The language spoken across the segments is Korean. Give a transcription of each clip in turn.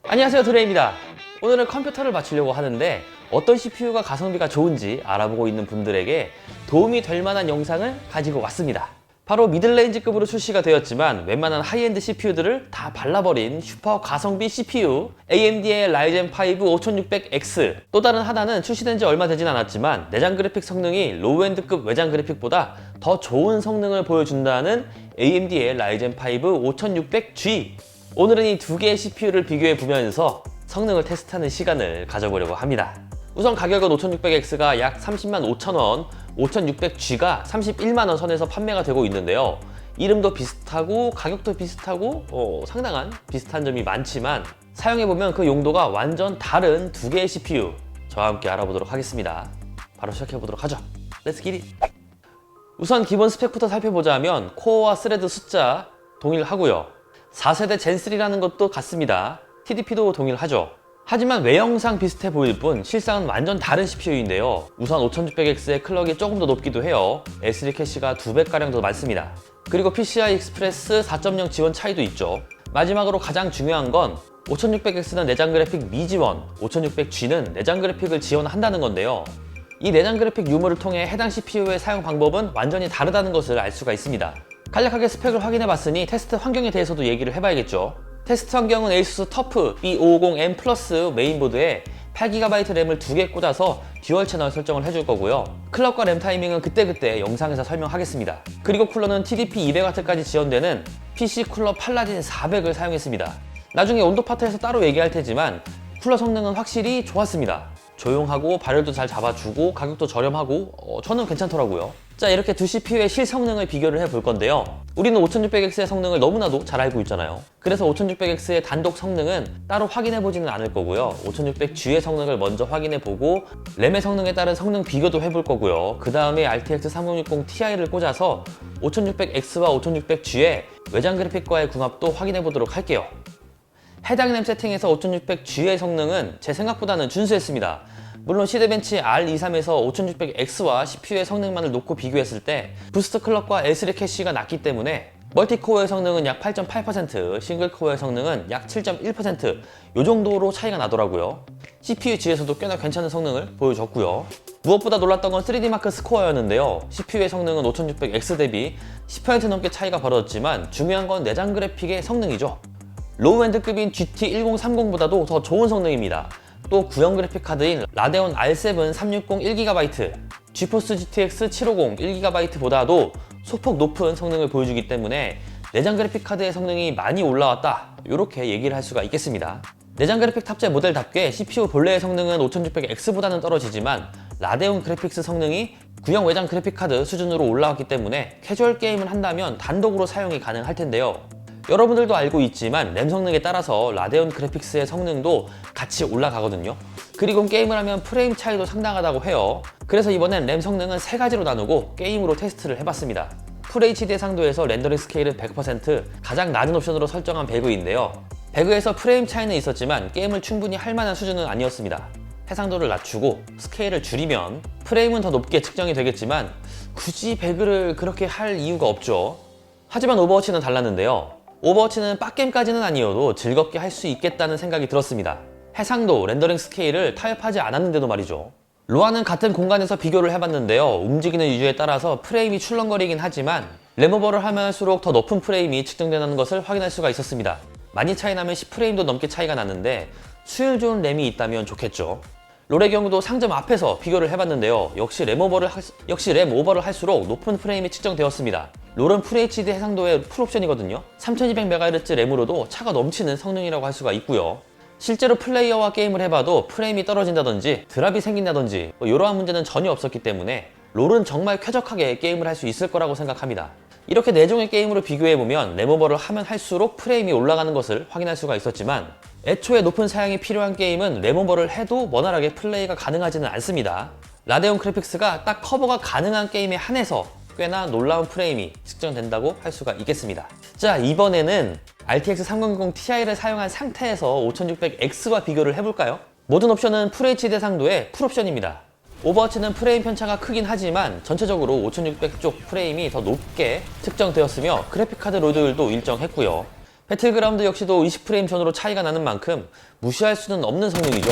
안녕하세요, 드레입니다. 오늘은 컴퓨터를 맞추려고 하는데 어떤 CPU가 가성비가 좋은지 알아보고 있는 분들에게 도움이 될 만한 영상을 가지고 왔습니다. 바로 미들레인지급으로 출시가 되었지만 웬만한 하이엔드 CPU들을 다 발라버린 슈퍼 가성비 CPU AMD의 라이젠 5 5600X. 또 다른 하나는 출시된 지 얼마 되진 않았지만 내장 그래픽 성능이 로우엔드급 외장 그래픽보다 더 좋은 성능을 보여준다는 AMD의 라이젠 5 5600G. 오늘은 이 두 개의 CPU를 비교해 보면서 성능을 테스트하는 시간을 가져보려고 합니다. 우선 가격은 5600X가 약 305,000원, 5600G가 31만원 선에서 판매가 되고 있는데요. 이름도 비슷하고 가격도 비슷하고 상당한 비슷한 점이 많지만 사용해보면 그 용도가 완전 다른 두 개의 CPU 저와 함께 알아보도록 하겠습니다. 바로 시작해보도록 하죠. Let's get it! 우선 기본 스펙부터 살펴보자면 코어와 스레드 숫자 동일하고요. 4세대 젠3라는 것도 같습니다. TDP도 동일하죠. 하지만 외형상 비슷해 보일 뿐 실상은 완전 다른 CPU인데요. 우선 5600X의 클럭이 조금 더 높기도 해요. SD 캐시가 2배가량 더 많습니다. 그리고 PCI 익스프레스 4.0 지원 차이도 있죠. 마지막으로 가장 중요한 건 5600X는 내장 그래픽 미지원, 5600G는 내장 그래픽을 지원한다는 건데요. 이 내장 그래픽 유무를 통해 해당 CPU의 사용 방법은 완전히 다르다는 것을 알 수가 있습니다. 간략하게 스펙을 확인해봤으니 테스트 환경에 대해서도 얘기를 해봐야겠죠. 테스트 환경은 ASUS 터프 B550M 플러스 메인보드에 8GB 램을 2개 꽂아서 듀얼 채널 설정을 해줄 거고요. 클럭과 램 타이밍은 그때그때 영상에서 설명하겠습니다. 그리고 쿨러는 TDP 200W까지 지원되는 PC 쿨러 팔라딘 400을 사용했습니다. 나중에 온도 파트에서 따로 얘기할 테지만 쿨러 성능은 확실히 좋았습니다. 조용하고 발열도 잘 잡아주고 가격도 저렴하고 저는 괜찮더라고요. 자, 이렇게 두 CPU의 실성능을 비교를 해볼 건데요. 우리는 5600X의 성능을 너무나도 잘 알고 있잖아요. 그래서 5600X의 단독 성능은 따로 확인해보지는 않을 거고요. 5600G의 성능을 먼저 확인해보고 램의 성능에 따른 성능 비교도 해볼 거고요. 그 다음에 RTX 3060 Ti를 꽂아서 5600X와 5600G의 외장 그래픽과의 궁합도 확인해보도록 할게요. 해당 램 세팅에서 5600G의 성능은 제 생각보다는 준수했습니다. 물론 시대벤치 R23에서 5600X와 CPU의 성능만을 놓고 비교했을 때 부스트 클럭과 SD 캐시가 낮기 때문에 멀티코어의 성능은 약 8.8%, 싱글코어의 성능은 약 7.1%, 이 정도로 차이가 나더라고요. CPU G에서도 꽤나 괜찮은 성능을 보여줬고요. 무엇보다 놀랐던 건 3D마크 스코어였는데요. CPU의 성능은 5600X 대비 10% 넘게 차이가 벌어졌지만 중요한 건 내장 그래픽의 성능이죠. 로우엔드급인 GT1030보다도 더 좋은 성능입니다. 또 구형 그래픽 카드인 라데온 R7 360 1GB, 지포스 GTX 750 1GB보다도 소폭 높은 성능을 보여주기 때문에 내장 그래픽 카드의 성능이 많이 올라왔다, 이렇게 얘기를 할 수가 있겠습니다. 내장 그래픽 탑재 모델답게 CPU 본래의 성능은 5600X보다는 떨어지지만 라데온 그래픽스 성능이 구형 외장 그래픽 카드 수준으로 올라왔기 때문에 캐주얼 게임을 한다면 단독으로 사용이 가능할 텐데요. 여러분들도 알고 있지만 램 성능에 따라서 라데온 그래픽스의 성능도 같이 올라가거든요. 그리고 게임을 하면 프레임 차이도 상당하다고 해요. 그래서 이번엔 램 성능은 세 가지로 나누고 게임으로 테스트를 해봤습니다. FHD 해상도에서 렌더링 스케일은 100%, 가장 낮은 옵션으로 설정한 배그인데요. 배그에서 프레임 차이는 있었지만 게임을 충분히 할 만한 수준은 아니었습니다. 해상도를 낮추고 스케일을 줄이면 프레임은 더 높게 측정이 되겠지만 굳이 배그를 그렇게 할 이유가 없죠. 하지만 오버워치는 달랐는데요. 오버워치는 빡겜까지는 아니어도 즐겁게 할 수 있겠다는 생각이 들었습니다. 해상도, 렌더링 스케일을 타협하지 않았는데도 말이죠. 로아는 같은 공간에서 비교를 해봤는데요. 움직이는 유저에 따라서 프레임이 출렁거리긴 하지만 램오버를 하면 할수록 더 높은 프레임이 측정된다는 것을 확인할 수가 있었습니다. 많이 차이 나면 10프레임도 넘게 차이가 나는데 수율 좋은 램이 있다면 좋겠죠. 롤의 경우도 상점 앞에서 비교를 해봤는데요. 역시 램 오버를 할수록 높은 프레임이 측정되었습니다. 롤은 FHD 해상도의 풀옵션이거든요. 3200MHz 램으로도 차가 넘치는 성능이라고 할 수가 있고요. 실제로 플레이어와 게임을 해봐도 프레임이 떨어진다든지 드랍이 생긴다든지 이러한 문제는 전혀 없었기 때문에 롤은 정말 쾌적하게 게임을 할 수 있을 거라고 생각합니다. 이렇게 4종의 게임으로 비교해보면 램오버를 하면 할수록 프레임이 올라가는 것을 확인할 수가 있었지만 애초에 높은 사양이 필요한 게임은 램오버를 해도 원활하게 플레이가 가능하지는 않습니다. 라데온 그래픽스가 딱 커버가 가능한 게임에 한해서 꽤나 놀라운 프레임이 측정된다고 할 수가 있겠습니다. 자, 이번에는 RTX 3060 Ti를 사용한 상태에서 5600X와 비교를 해볼까요? 모든 옵션은 FHD 해상도의 풀옵션입니다. 오버워치는 프레임 편차가 크긴 하지만 전체적으로 5600 쪽 프레임이 더 높게 측정되었으며 그래픽카드 로드율도 일정했고요. 배틀그라운드 역시도 20프레임 전후로 차이가 나는 만큼 무시할 수는 없는 성능이죠.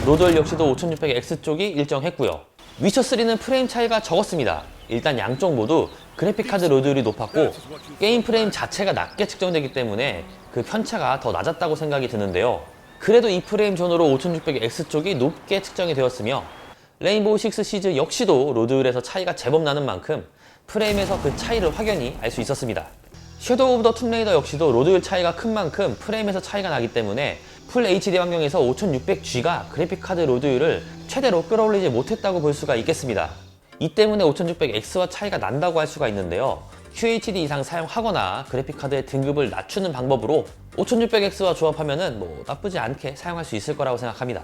로드월 역시도 5600X 쪽이 일정했고요. 위쳐3는 프레임 차이가 적었습니다. 일단 양쪽 모두 그래픽카드 로드율이 높았고 게임 프레임 자체가 낮게 측정되기 때문에 그 편차가 더 낮았다고 생각이 드는데요. 그래도 2프레임 전후로 5600X 쪽이 높게 측정이 되었으며 레인보우 식스 시즈 역시도 로드율에서 차이가 제법 나는 만큼 프레임에서 그 차이를 확연히 알 수 있었습니다. 섀도우 오브 더 툼레이더 역시도 로드율 차이가 큰 만큼 프레임에서 차이가 나기 때문에 풀 HD 환경에서 5600G가 그래픽카드 로드율을 최대로 끌어올리지 못했다고 볼 수가 있겠습니다. 이 때문에 5600X와 차이가 난다고 할 수가 있는데요. QHD 이상 사용하거나 그래픽카드의 등급을 낮추는 방법으로 5600X와 조합하면은 나쁘지 않게 사용할 수 있을 거라고 생각합니다.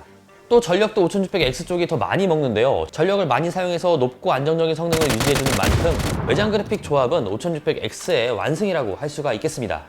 또 전력도 5600X 쪽이 더 많이 먹는데요. 전력을 많이 사용해서 높고 안정적인 성능을 유지해주는 만큼 외장 그래픽 조합은 5600X의 완승이라고 할 수가 있겠습니다.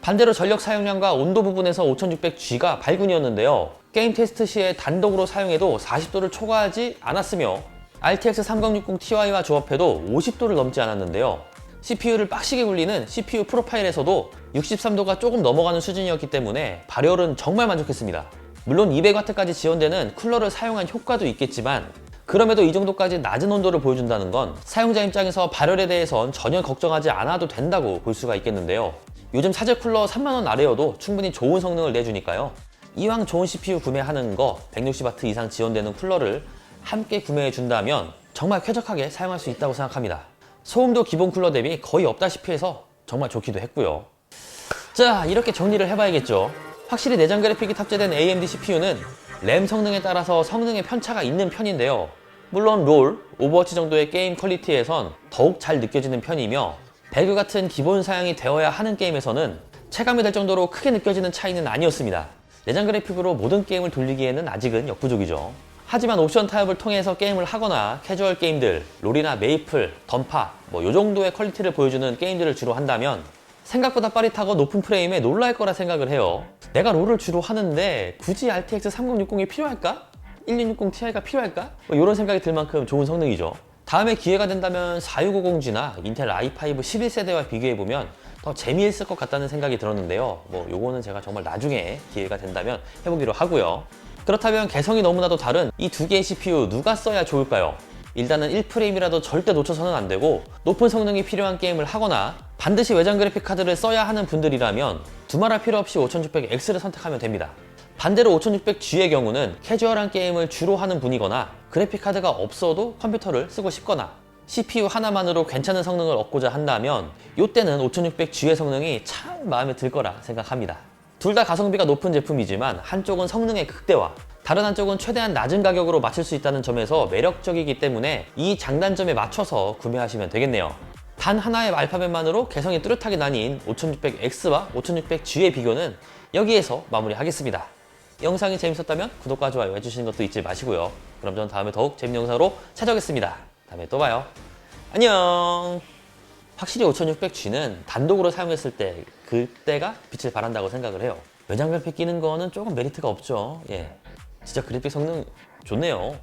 반대로 전력 사용량과 온도 부분에서 5600G가 발군이었는데요. 게임 테스트 시에 단독으로 사용해도 40도를 초과하지 않았으며 RTX 3060 Ti와 조합해도 50도를 넘지 않았는데요. CPU를 빡시게 굴리는 CPU 프로파일에서도 63도가 조금 넘어가는 수준이었기 때문에 발열은 정말 만족했습니다. 물론 200W까지 지원되는 쿨러를 사용한 효과도 있겠지만 그럼에도 이 정도까지 낮은 온도를 보여준다는 건 사용자 입장에서 발열에 대해선 전혀 걱정하지 않아도 된다고 볼 수가 있겠는데요. 요즘 사제 쿨러 3만원 아래여도 충분히 좋은 성능을 내주니까요. 이왕 좋은 CPU 구매하는 거 160W 이상 지원되는 쿨러를 함께 구매해 준다면 정말 쾌적하게 사용할 수 있다고 생각합니다. 소음도 기본 쿨러 대비 거의 없다시피 해서 정말 좋기도 했고요. 자, 이렇게 정리를 해봐야겠죠. 확실히 내장 그래픽이 탑재된 AMD CPU는 램 성능에 따라서 성능의 편차가 있는 편인데요. 물론 롤, 오버워치 정도의 게임 퀄리티에선 더욱 잘 느껴지는 편이며 배그 같은 기본 사양이 되어야 하는 게임에서는 체감이 될 정도로 크게 느껴지는 차이는 아니었습니다. 내장 그래픽으로 모든 게임을 돌리기에는 아직은 역부족이죠. 하지만 옵션 타협을 통해서 게임을 하거나 캐주얼 게임들, 롤이나 메이플, 던파 요 정도의 퀄리티를 보여주는 게임들을 주로 한다면 생각보다 빠릿하고 높은 프레임에 놀랄 거라 생각을 해요. 내가 롤을 주로 하는데 굳이 RTX 3060이 필요할까? 1660 Ti가 필요할까? 이런 생각이 들 만큼 좋은 성능이죠. 다음에 기회가 된다면 4650G나 인텔 i5 11세대와 비교해보면 더 재미있을 것 같다는 생각이 들었는데요. 요거는 제가 정말 나중에 기회가 된다면 해보기로 하고요. 그렇다면 개성이 너무나도 다른 이 두 개의 CPU 누가 써야 좋을까요? 일단은 1프레임이라도 절대 놓쳐서는 안 되고 높은 성능이 필요한 게임을 하거나 반드시 외장 그래픽 카드를 써야 하는 분들이라면 두말할 필요 없이 5600X를 선택하면 됩니다. 반대로 5600G의 경우는 캐주얼한 게임을 주로 하는 분이거나 그래픽 카드가 없어도 컴퓨터를 쓰고 싶거나 CPU 하나만으로 괜찮은 성능을 얻고자 한다면 이때는 5600G의 성능이 참 마음에 들 거라 생각합니다. 둘 다 가성비가 높은 제품이지만 한쪽은 성능의 극대화, 다른 한쪽은 최대한 낮은 가격으로 맞출 수 있다는 점에서 매력적이기 때문에 이 장단점에 맞춰서 구매하시면 되겠네요. 단 하나의 알파벳만으로 개성이 뚜렷하게 나뉜 5600X와 5600G의 비교는 여기에서 마무리하겠습니다. 영상이 재밌었다면 구독과 좋아요 해주시는 것도 잊지 마시고요. 그럼 전 다음에 더욱 재밌는 영상으로 찾아오겠습니다. 다음에 또 봐요. 안녕. 확실히 5600G는 단독으로 사용했을 때 그때가 빛을 발한다고 생각을 해요. 외장 그래픽 끼는 거는 조금 메리트가 없죠. 진짜 그래픽 성능 좋네요.